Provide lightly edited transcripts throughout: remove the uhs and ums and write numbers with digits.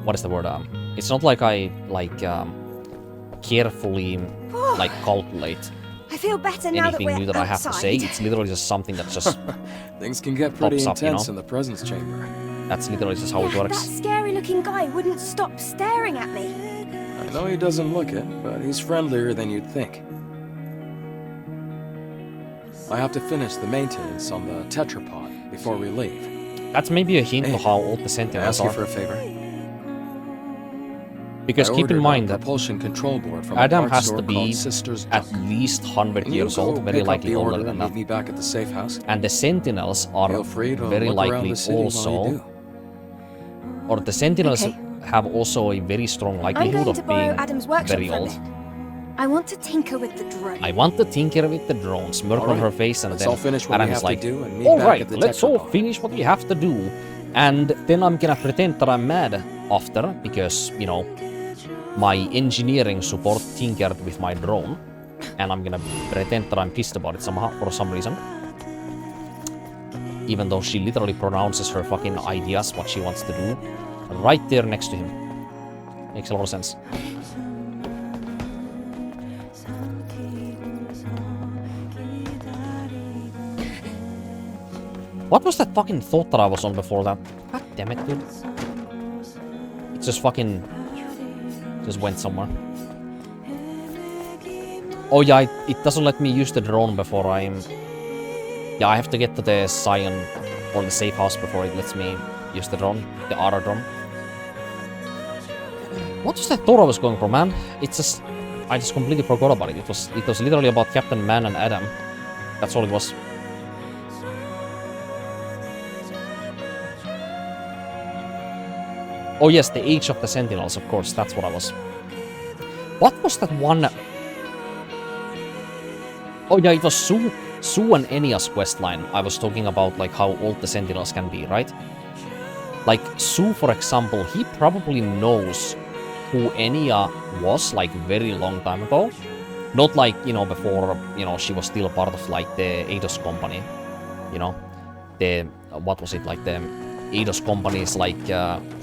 what is the word? It's not like I carefully like calculate I feel better now that anything we're new that I have to say. outside. It's literally just something that just Things can get pretty pops up, intense you know? in the presence chamber. That's literally just how it That works. scary-looking guy wouldn't stop staring at me. I know he doesn't look it, but he's friendlier than you'd think. I have to finish the maintenance on the tetrapod before we leave. That's maybe a hint Hey, to how old the Can I Sentinels ask you are. for a favor? Because I keep in ordered mind a that propulsion control board from a Adam parts has store to be called Sister's at Duck. least 100 Can you years go old, very pick up likely the older order than and that. meet me back at the safe house? And the Sentinels are Feel free to very look around likely the city while you also, do. or the Sentinels Okay. have also a very strong I'm likelihood going to of borrow being Adam's workshop very for a old. bit. I want to tinker with the drone. I want to tinker with the drone, smirk on Alright, her face, and let's then all finish what we Adam's have like, to do and meet back alright, at the let's all tetrapod." finish what we have to do. And then I'm gonna pretend that I'm mad after, because, you know, my engineering support tinkered with my drone. And I'm gonna pretend that I'm pissed about it somehow, for some reason. Even though she literally pronounces her fucking ideas, what she wants to do, right there next to him. Makes a lot of sense. What was that fucking thought that I was on before that? God damn it, dude. It just fucking... just went somewhere. Oh yeah, it doesn't let me use the drone before I'm... Yeah, I have to get to the Scion or the safe house before it lets me use the drone. The auto drone. What was that thought I was going for, man? It's just... I just completely forgot about it. It was literally about Captain Mann and Adam. That's all it was. Oh yes, the age of the Sentinels, of course, that's what I was. What was that one? Oh yeah, it was Sue and Enya's questline. I was talking about like how old the Sentinels can be, right? Like Sue, for example, he probably knows who Enya was like very long time ago. Not like, you know, before, you know, she was still part of like the Eidos company. You know, the, what was it, like the Eidos company's like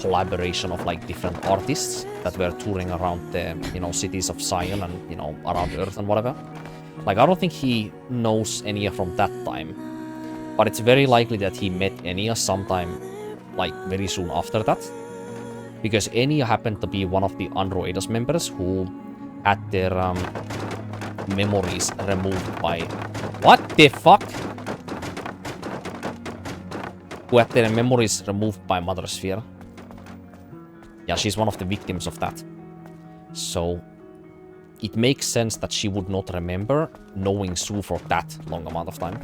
collaboration of like different artists that were touring around the, you know, cities of Zion and, you know, around Earth and whatever. Like, I don't think he knows Enya from that time. But it's very likely that he met Enya sometime, like, very soon after that. Because Enya happened to be one of the Andro Eidos members who had their memories removed by... What the fuck? Who had their memories removed by Mother Sphere. Yeah, she's one of the victims of that. So... it makes sense that she would not remember knowing Sue for that long amount of time.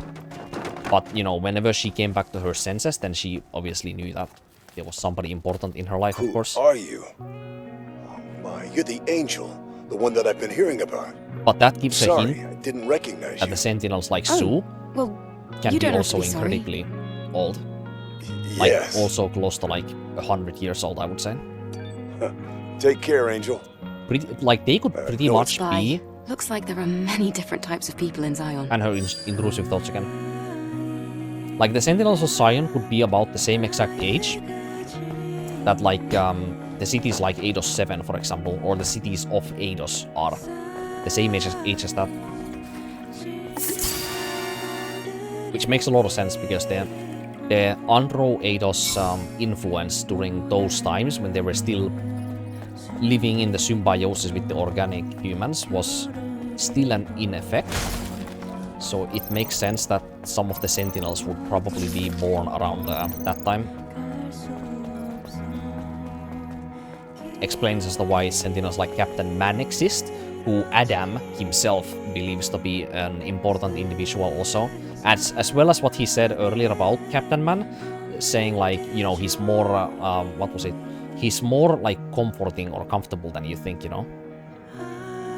But, you know, whenever she came back to her senses, then she obviously knew that there was somebody important in her life, of course. Who are you? Oh my, you're the angel. The one that I've been hearing about. But that gives a Sorry, hint I didn't recognize that you. the Sentinels like Sue Well, can you be don't have also to be sorry. incredibly old. Like, Yes. also close to like 100 years old, I would say. Take care, Angel. Pretty, like, they could pretty no, much Bye. be... Looks like there are many different types of people in Zion. And her intrusive thoughts again. Like, the Sentinels of Zion could be about the same exact age that, like, the cities like Eidos 7, for example, or the cities of Eidos are. The same age as that. Which makes a lot of sense, because the Andro Eidos influence during those times, when they were still living in the symbiosis with the organic humans, was still in effect. So it makes sense that some of the Sentinels would probably be born around that time. Explains as to why Sentinels like Captain Mann exist, who Adam himself believes to be an important individual also. As well as what he said earlier about Captain Mann, saying like, you know, he's more, what was it? He's more like comforting or comfortable than you think, you know?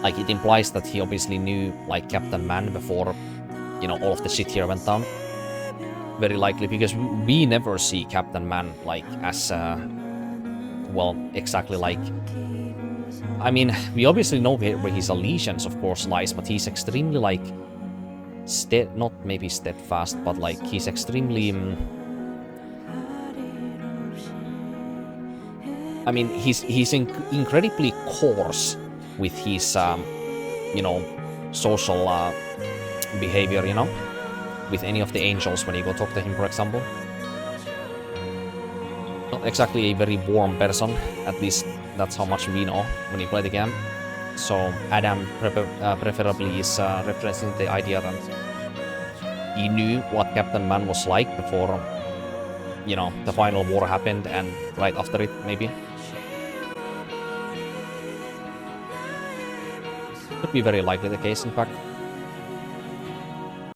Like, it implies that he obviously knew like Captain Mann before, you know, all of the shit here went down. Very likely, because we never see Captain Mann like as, well, exactly like... I mean, we obviously know where his allegiance, of course, lies, but he's extremely like... not maybe steadfast, but like he's extremely... I mean, he's incredibly coarse with his, you know, social behavior, you know, with any of the angels when you go talk to him, for example. Not exactly a very warm person, at least that's how much we know when you play the game. So Adam preferably is referencing the idea that he knew what Captain Mann was like before, you know, the final war happened and right after it, maybe. Could be very likely the case, in fact.